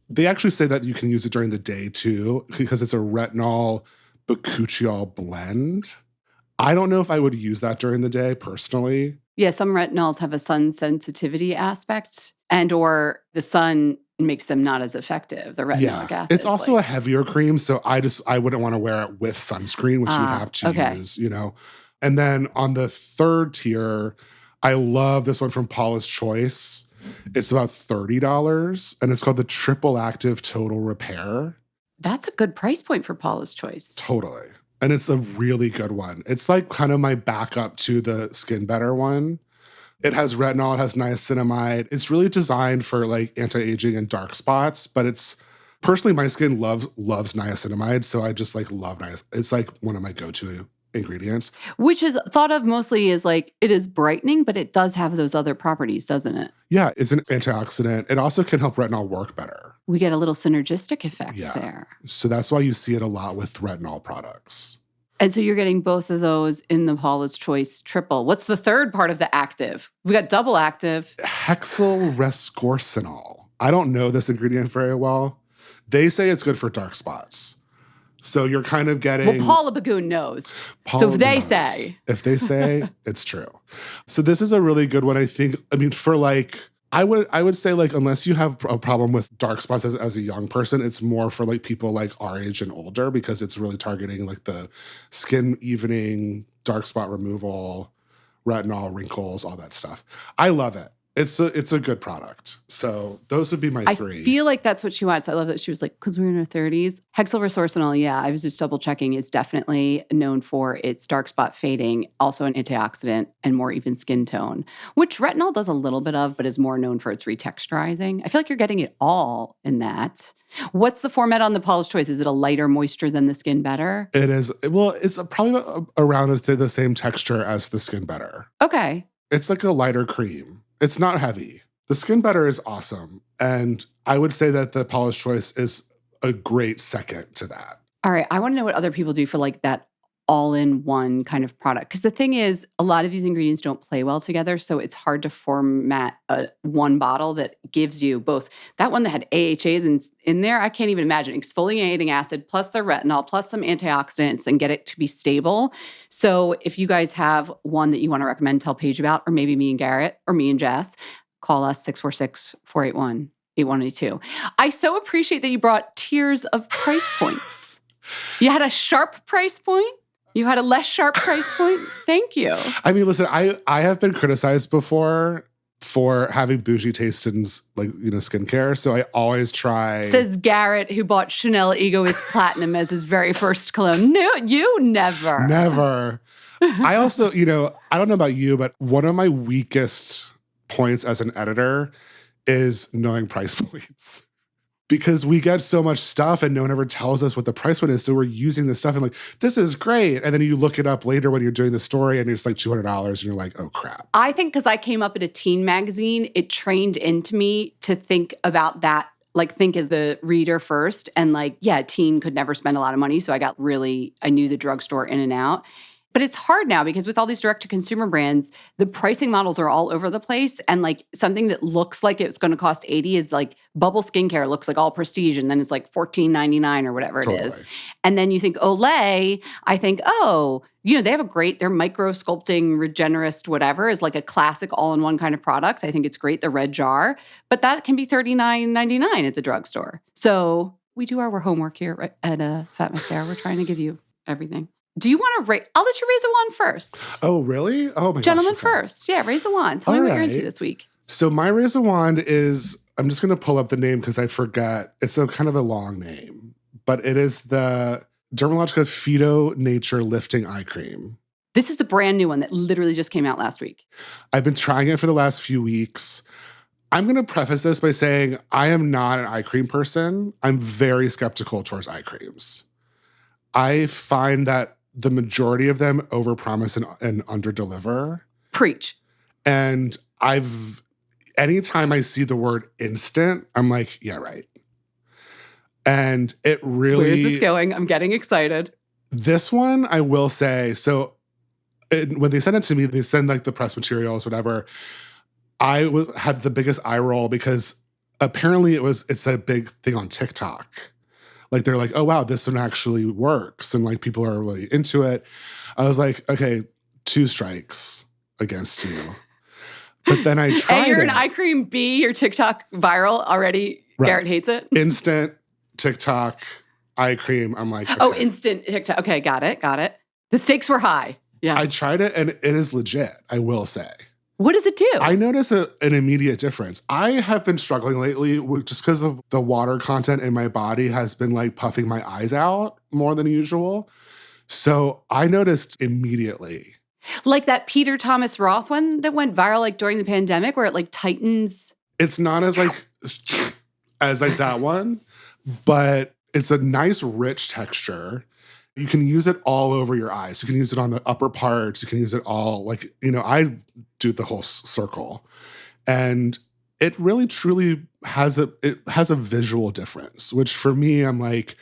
they actually say that you can use it during the day too, because it's a retinol bakuchiol blend. I don't know if I would use that during the day personally. Yeah, some retinols have a sun sensitivity aspect and or the sun makes them not as effective, the retinoic acid. It's also a heavier cream, so I wouldn't want to wear it with sunscreen, which you have to use, And then on the third tier, I love this one from Paula's Choice. It's about $30, and it's called the Triple Active Total Repair. That's a good price point for Paula's Choice. Totally. And it's a really good one. It's like kind of my backup to the Skin Better one. It has retinol, it has niacinamide. It's really designed for like anti-aging and dark spots, but it's personally my skin loves niacinamide, so I just like love niacinamide. It's like one of my go-to ingredients. Which is thought of mostly as like, it is brightening, but it does have those other properties, doesn't it? Yeah, it's an antioxidant. It also can help retinol work better. We get a little synergistic effect there. So that's why you see it a lot with retinol products. And so you're getting both of those in the Paula's Choice triple. What's the third part of the active? We got double active. Hexylrescorsenol. I don't know this ingredient very well. They say it's good for dark spots. So you're kind of getting... Well, Paula Bagoon knows. So if they say... If they say, it's true. So this is a really good one, I think. I mean, for like... I would say, like, unless you have a problem with dark spots as a young person, it's more for, like, people, like, our age and older because it's really targeting, like, the skin evening, dark spot removal, retinol, wrinkles, all that stuff. I love it. It's a good product. So those would be my three. I feel like that's what she wants. I love that she was like, because we're in our 30s. Hexylrescorsenol, yeah, I was just double checking, is definitely known for its dark spot fading, also an antioxidant and more even skin tone, which retinol does a little bit of, but is more known for its retexturizing. I feel like you're getting it all in that. What's the format on the Paula's Choice? Is it a lighter moisture than the Skin Better? It is. Well, it's probably around the same texture as the Skin Better. Okay. It's like a lighter cream. It's not heavy. The Skin Better is awesome. And I would say that the Paula's Choice is a great second to that. All right. I want to know what other people do for like that all-in-one kind of product. Because the thing is, a lot of these ingredients don't play well together. So it's hard to format one bottle that gives you both. That one that had AHAs in there, I can't even imagine. Exfoliating acid plus the retinol plus some antioxidants and get it to be stable. So if you guys have one that you want to recommend, tell Paige about, or maybe me and Garrett or me and Jess, call us 646-481-8182. I so appreciate that you brought tiers of price points. You had a sharp price point. You had a less sharp price point? Thank you. I mean, listen, I have been criticized before for having bougie taste in, like, skincare. So I always try. Says Garrett, who bought Chanel Egoist Platinum as his very first cologne. No, you never. Never. I also, I don't know about you, but one of my weakest points as an editor is knowing price points. Because we get so much stuff and no one ever tells us what the price point is. So we're using this stuff and like, this is great. And then you look it up later when you're doing the story and it's like $200 and you're like, oh crap. I think because I came up at a teen magazine, it trained into me to think about that, like think as the reader first. And like, yeah, teen could never spend a lot of money. So I knew the drugstore in and out. But it's hard now because with all these direct-to-consumer brands, the pricing models are all over the place. And like something that looks like it's going to cost $80 is like Bubble Skincare looks like all prestige. And then it's like $14.99 or whatever it is. And then you think Olay, I think, they have their micro sculpting, Regenerist, whatever, is like a classic all-in-one kind of product. I think it's great, the red jar. But that can be $39.99 at the drugstore. So We do our homework here at Fat Mascara. We're trying to give you everything. Do you want to rate? I'll let you raise a wand first. Oh, really? Oh, my gosh. Gentlemen Okay. first. Yeah, raise a wand. Tell me what you're into this week. So my raise a wand is, I'm just going to pull up the name because I forgot. It's a kind of a long name, but it is the Dermalogica Phyto Nature Lifting Eye Cream. This is the brand new one that literally just came out last week. I've been trying it for the last few weeks. I'm going to preface this by saying I am not an eye cream person. I'm very skeptical towards eye creams. I find that the majority of them overpromise and underdeliver. Preach. And anytime I see the word instant, I'm like, yeah, right. And it really... Where's this going? I'm getting excited. This one, I will say, so when they sent it to me, they send like the press materials, whatever. I had the biggest eye roll because apparently it's a big thing on TikTok. Like they're like, oh wow, this one actually works. And like people are really into it. I was like, okay, 2 strikes against you. But then I tried A, you're an eye cream. B, your TikTok viral already. Right. Garrett hates it. Instant TikTok eye cream. I'm like, okay. Oh, instant TikTok. Okay, got it. The stakes were high. Yeah. I tried it and it is legit, I will say. What does it do? I notice an immediate difference. I have been struggling lately just because of the water content in my body has been like puffing my eyes out more than usual. So I noticed immediately. Like that Peter Thomas Roth one that went viral like during the pandemic where it like tightens. It's not as like that one, but it's a nice rich texture. You can use it all over your eyes. You can use it on the upper parts. You can use it all like, I do the whole circle. And it really truly has a visual difference, which for me, I'm like,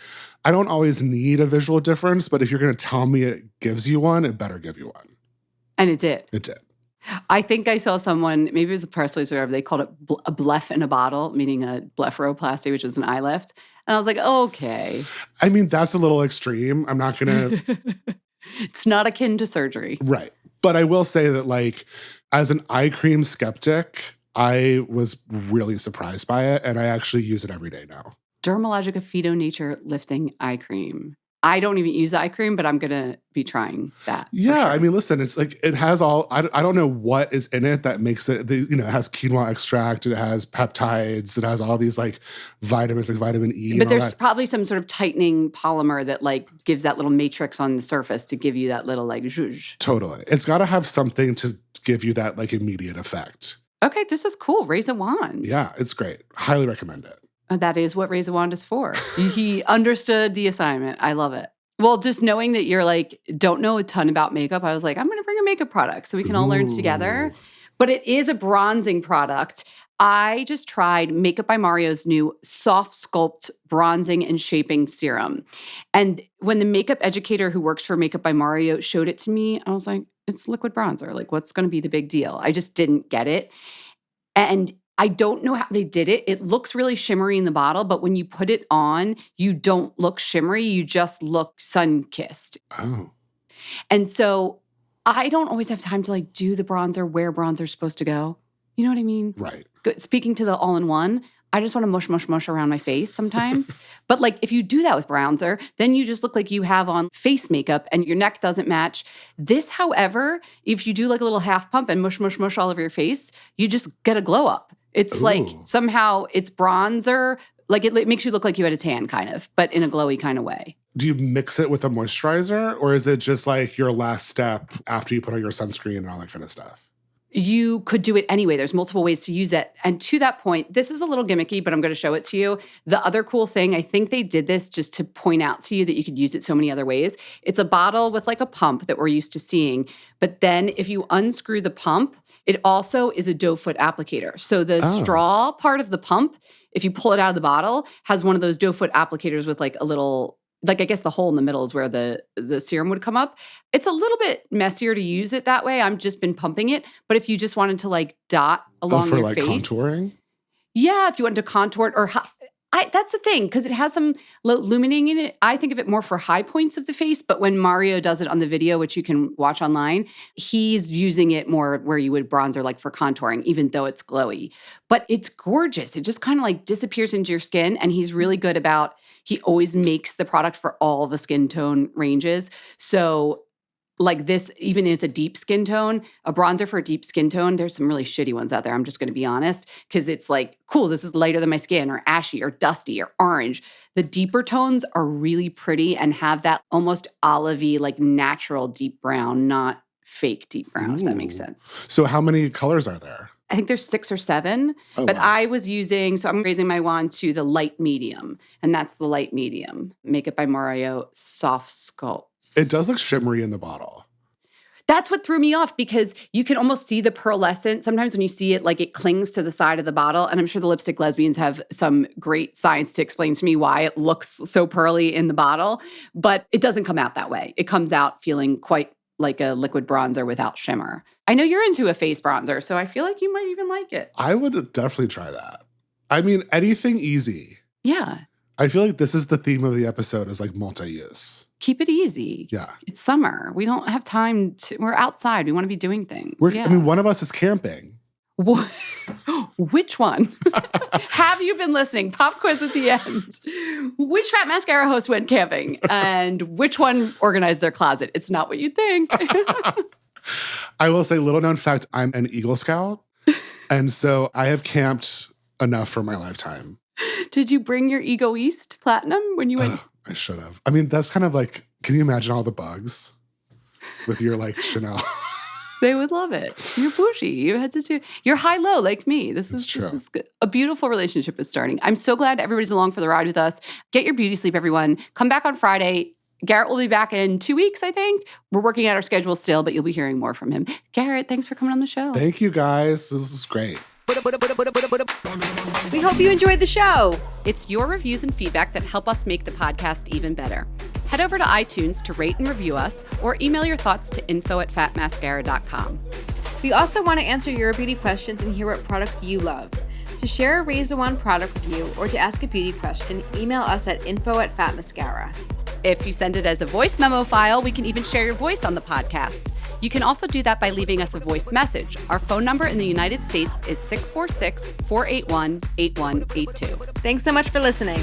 I don't always need a visual difference, but if you're going to tell me it gives you one, it better give you one. And it did. It did. I think I saw someone, maybe it was a press release or whatever, they called it a blef in a bottle, meaning a blepharoplasty, which is an eye lift. And I was like, okay. I mean, that's a little extreme. I'm not going to... It's not akin to surgery. Right. But I will say that, like, as an eye cream skeptic, I was really surprised by it, and I actually use it every day now. Dermalogica Phyto Nature Lifting Eye Cream. I don't even use eye cream, but I'm going to be trying that. Yeah, sure. I mean, listen, it's like it has all, I don't know what is in it that makes it, it has quinoa extract, it has peptides, it has all these like vitamins, like vitamin E. But there's probably some sort of tightening polymer that like gives that little matrix on the surface to give you that little like zhuzh. Totally. It's got to have something to give you that like immediate effect. Okay, this is cool. Raise a wand. Yeah, it's great. Highly recommend it. That is what Raise a Wand is for. He understood the assignment. I love it. Well, just knowing that you're like, don't know a ton about makeup, I was like, I'm going to bring a makeup product so we can all learn together. But it is a bronzing product. I just tried Makeup by Mario's new Soft Sculpt Bronzing and Shaping Serum. And when the makeup educator who works for Makeup by Mario showed it to me, I was like, it's liquid bronzer. Like, what's going to be the big deal? I just didn't get it. And I don't know how they did it. It looks really shimmery in the bottle, but when you put it on, you don't look shimmery. You just look sun-kissed. Oh. And so I don't always have time to like do the bronzer where bronzer's supposed to go. You know what I mean? Right. Speaking to the all-in-one, I just want to mush around my face sometimes. But like if you do that with bronzer, then you just look like you have on face makeup and your neck doesn't match. This, however, if you do like a little half pump and mush all over your face, you just get a glow up. It's like somehow it's bronzer. Like it makes you look like you had a tan kind of, but in a glowy kind of way. Do you mix it with a moisturizer or is it just like your last step after you put on your sunscreen and all that kind of stuff? You could do it anyway. There's multiple ways to use it. And to that point, this is a little gimmicky, but I'm going to show it to you. The other cool thing, I think they did this just to point out to you that you could use it so many other ways. It's a bottle with like a pump that we're used to seeing. But then if you unscrew the pump, it also is a doe foot applicator. So the straw part of the pump, if you pull it out of the bottle, has one of those doe foot applicators with like a little, like I guess the hole in the middle is where the serum would come up. It's a little bit messier to use it that way. I've just been pumping it. But if you just wanted to like dot along your like face. Contouring? Yeah, if you wanted to contour it or That's the thing, because it has some illuminating in it. I think of it more for high points of the face, but when Mario does it on the video, which you can watch online, he's using it more where you would bronzer like for contouring, even though it's glowy. But it's gorgeous. It just kind of like disappears into your skin, and he's really good about, he always makes the product for all the skin tone ranges. So like this, even at the deep skin tone, a bronzer for a deep skin tone, there's some really shitty ones out there. I'm just going to be honest, because it's like, cool, this is lighter than my skin, or ashy, or dusty, or orange. The deeper tones are really pretty and have that almost olivey, like natural deep brown, not fake deep brown, if that makes sense. So how many colors are there? I think there's 6 or 7, but wow. I was using, so I'm raising my wand to the light medium, and that's the light medium. Makeup by Mario Soft Sculpts. It does look shimmery in the bottle. That's what threw me off, because you can almost see the pearlescent. Sometimes when you see it, like it clings to the side of the bottle, and I'm sure the lipstick lesbians have some great science to explain to me why it looks so pearly in the bottle, but it doesn't come out that way. It comes out feeling quite like a liquid bronzer without shimmer. I know you're into a face bronzer, so I feel like you might even like it. I would definitely try that. I mean, anything easy. Yeah. I feel like this is the theme of the episode, is like multi-use. Keep it easy. Yeah. It's summer. We don't have time to, we're outside. We want to be doing things. I mean, one of us is camping. What? Which one? Have you been listening? Pop quiz at the end. Which Fat Mascara host went camping? And which one organized their closet? It's not what you think. I will say, little known fact, I'm an Eagle Scout. And so I have camped enough for my lifetime. Did you bring your Ego East Platinum when you went? I should have. I mean, that's kind of like, can you imagine all the bugs with your like Chanel? They would love it. You're bougie. You had to do. You're high-low like me. This is good. A beautiful relationship is starting. I'm so glad everybody's along for the ride with us. Get your beauty sleep, everyone. Come back on Friday. Garrett will be back in 2 weeks, I think. We're working out our schedule still, but you'll be hearing more from him. Garrett, thanks for coming on the show. Thank you, guys. This is great. We hope you enjoyed the show. It's your reviews and feedback that help us make the podcast even better. Head over to iTunes to rate and review us, or email your thoughts to info@fatmascara.com. We also want to answer your beauty questions and hear what products you love. To share a Raise the Wand product review or to ask a beauty question, email us at info@fatmascara. If you send it as a voice memo file, we can even share your voice on the podcast. You can also do that by leaving us a voice message. Our phone number in the United States is 646-481-8182. Thanks so much for listening.